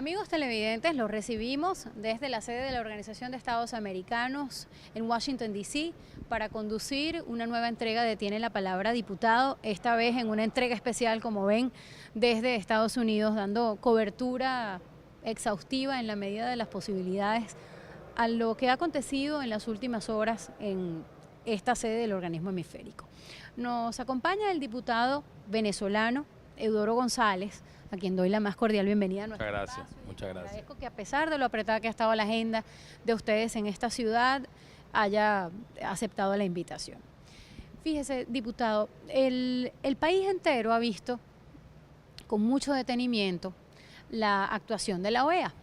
Amigos televidentes, los recibimos desde la sede de la Organización de Estados Americanos en Washington, D.C. para conducir una nueva entrega de Tiene la Palabra Diputado, esta vez en una entrega especial, como ven, desde Estados Unidos, dando cobertura exhaustiva en la medida de las posibilidades a lo que ha acontecido en las últimas horas en esta sede del organismo hemisférico. Nos acompaña el diputado venezolano Eudoro González, a quien doy la más cordial bienvenida a nuestro espacio. Muchas gracias. Agradezco que a pesar de lo apretada que ha estado la agenda de ustedes en esta ciudad, haya aceptado la invitación. Fíjese, diputado, el país entero ha visto con mucho detenimiento la actuación de la OEA.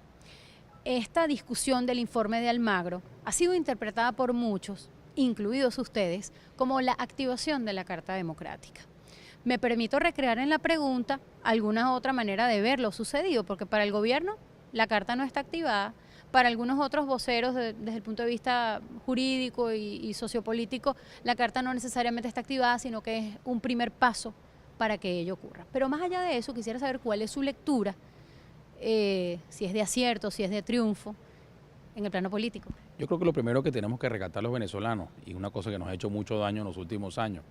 Esta discusión del informe de Almagro ha sido interpretada por muchos, incluidos ustedes, como la activación de la Carta Democrática. Me permito recrear en la pregunta alguna otra manera de ver lo sucedido, porque para el gobierno la carta no está activada, para algunos otros voceros desde el punto de vista jurídico y sociopolítico, la carta no necesariamente está activada, sino que es un primer paso para que ello ocurra. Pero más allá de eso, quisiera saber cuál es su lectura, si es de acierto, si es de triunfo, en el plano político. Yo creo que lo primero que tenemos que rescatar los venezolanos, y una cosa que nos ha hecho mucho daño en los últimos años,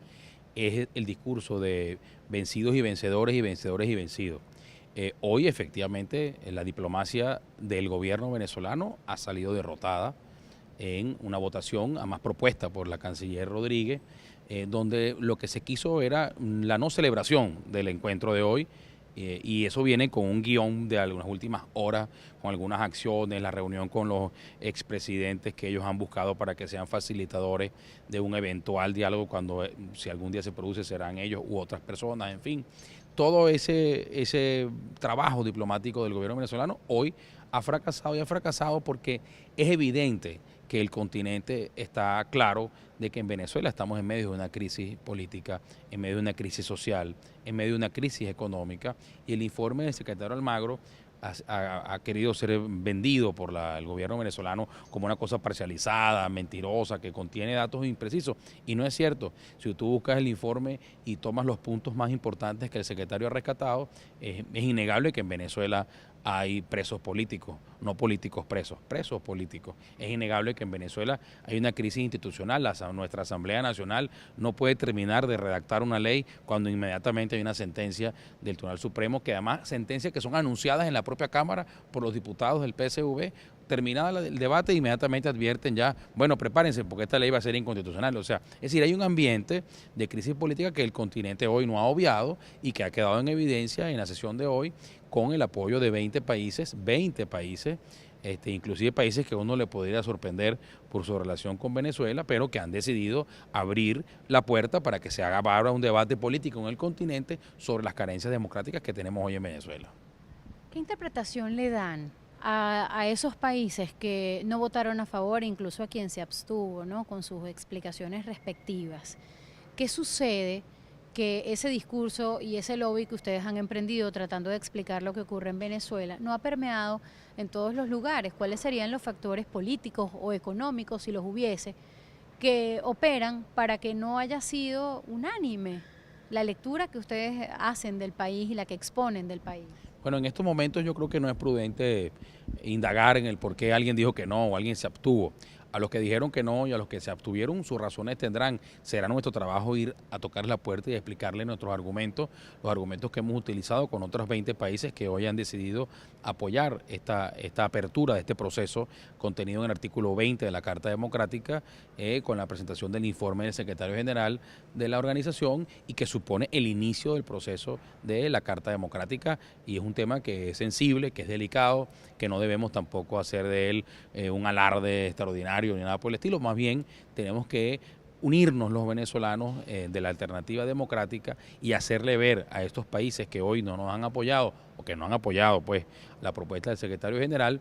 es el discurso de vencidos y vencedores y vencedores y vencidos. Hoy efectivamente la diplomacia del gobierno venezolano ha salido derrotada en una votación, además propuesta por la canciller Rodríguez, donde lo que se quiso era la no celebración del encuentro de hoy, y eso viene con un guión de algunas últimas horas, con algunas acciones, la reunión con los expresidentes que ellos han buscado para que sean facilitadores de un eventual diálogo cuando, si algún día se produce, serán ellos u otras personas, en fin. Todo ese trabajo diplomático del gobierno venezolano hoy ha fracasado porque es evidente que el continente está claro de que en Venezuela estamos en medio de una crisis política, en medio de una crisis social, en medio de una crisis económica, y el informe del secretario Almagro ha querido ser vendido por el gobierno venezolano como una cosa parcializada, mentirosa, que contiene datos imprecisos, y no es cierto. Si tú buscas el informe y tomas los puntos más importantes que el secretario ha rescatado, es innegable que en Venezuela hay presos políticos, no políticos presos, presos políticos. Es innegable que en Venezuela hay una crisis institucional. Nuestra Asamblea Nacional no puede terminar de redactar una ley cuando inmediatamente hay una sentencia del Tribunal Supremo, que además sentencias que son anunciadas en la propia Cámara por los diputados del PSV. Terminada el debate, inmediatamente advierten ya, bueno, prepárense porque esta ley va a ser inconstitucional. O sea, es decir, hay un ambiente de crisis política que el continente hoy no ha obviado y que ha quedado en evidencia en la sesión de hoy con el apoyo de 20 países, inclusive países que uno le podría sorprender por su relación con Venezuela, pero que han decidido abrir la puerta para que se haga ahora un debate político en el continente sobre las carencias democráticas que tenemos hoy en Venezuela. ¿Qué interpretación le dan a esos países que no votaron a favor, incluso a quien se abstuvo, ¿no?, con sus explicaciones respectivas? ¿Qué sucede que ese discurso y ese lobby que ustedes han emprendido tratando de explicar lo que ocurre en Venezuela no ha permeado en todos los lugares? ¿Cuáles serían los factores políticos o económicos, si los hubiese, que operan para que no haya sido unánime la lectura que ustedes hacen del país y la que exponen del país? Bueno, en estos momentos yo creo que no es prudente indagar en el por qué alguien dijo que no o alguien se abstuvo. A los que dijeron que no y a los que se abstuvieron, sus razones tendrán. Será nuestro trabajo ir a tocar la puerta y explicarle nuestros argumentos, los argumentos que hemos utilizado con otros 20 países que hoy han decidido apoyar esta apertura de este proceso contenido en el artículo 20 de la Carta Democrática, con la presentación del informe del secretario general de la organización, y que supone el inicio del proceso de la Carta Democrática, y es un tema que es sensible, que es delicado, que no debemos tampoco hacer de él un alarde extraordinario ni nada por el estilo. Más bien tenemos que unirnos los venezolanos de la alternativa democrática y hacerle ver a estos países que hoy no nos han apoyado o que no han apoyado pues la propuesta del secretario general,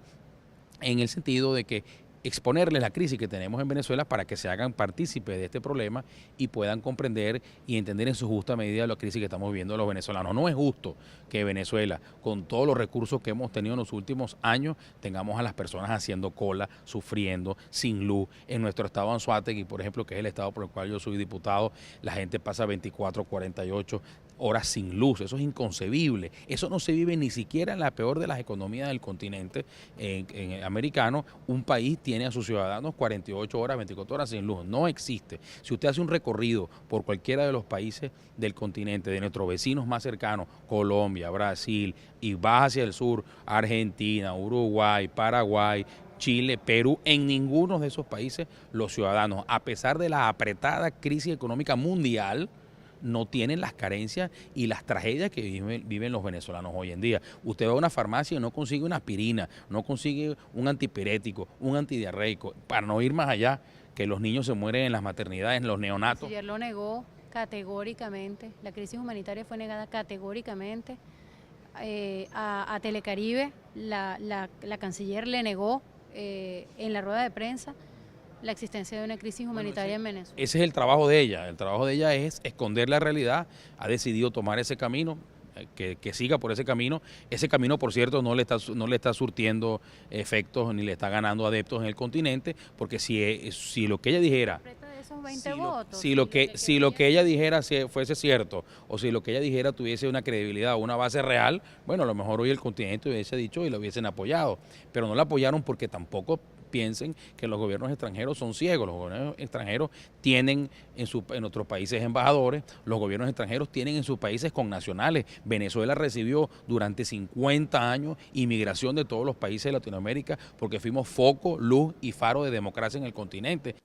en el sentido de que exponerles la crisis que tenemos en Venezuela para que se hagan partícipes de este problema y puedan comprender y entender en su justa medida la crisis que estamos viviendo los venezolanos. No es justo que Venezuela, con todos los recursos que hemos tenido en los últimos años, tengamos a las personas haciendo cola, sufriendo, sin luz. En nuestro estado Anzoátegui, por ejemplo, que es el estado por el cual yo soy diputado, la gente pasa 24, 48 horas sin luz. Eso es inconcebible. Eso no se vive ni siquiera en la peor de las economías del continente americano. Un país tiene a sus ciudadanos 48 horas, 24 horas sin luz. No existe. Si usted hace un recorrido por cualquiera de los países del continente, de nuestros vecinos más cercanos, Colombia, Brasil, y va hacia el sur, Argentina, Uruguay, Paraguay, Chile, Perú, en ninguno de esos países los ciudadanos, a pesar de la apretada crisis económica mundial, no tienen las carencias y las tragedias que viven los venezolanos hoy en día. Usted va a una farmacia y no consigue una aspirina, no consigue un antipirético, un antidiarreico, para no ir más allá, que los niños se mueren en las maternidades, en los neonatos. Ayer lo negó categóricamente, la crisis humanitaria fue negada categóricamente. A Telecaribe, la canciller le negó en la rueda de prensa la existencia de una crisis humanitaria en Venezuela. Ese es el trabajo de ella. El trabajo de ella es esconder la realidad. Ha decidido tomar ese camino, que siga por ese camino. Ese camino, por cierto, no le está surtiendo efectos ni le está ganando adeptos en el continente, porque si lo que ella dijera, si lo que ella dijera fuese cierto, o si lo que ella dijera tuviese una credibilidad o una base real, bueno, a lo mejor hoy el continente hubiese dicho y lo hubiesen apoyado, pero no la apoyaron porque tampoco piensen que los gobiernos extranjeros son ciegos. Los gobiernos extranjeros tienen en otros países embajadores, los gobiernos extranjeros tienen en sus países connacionales. Venezuela recibió durante 50 años inmigración de todos los países de Latinoamérica porque fuimos foco, luz y faro de democracia en el continente.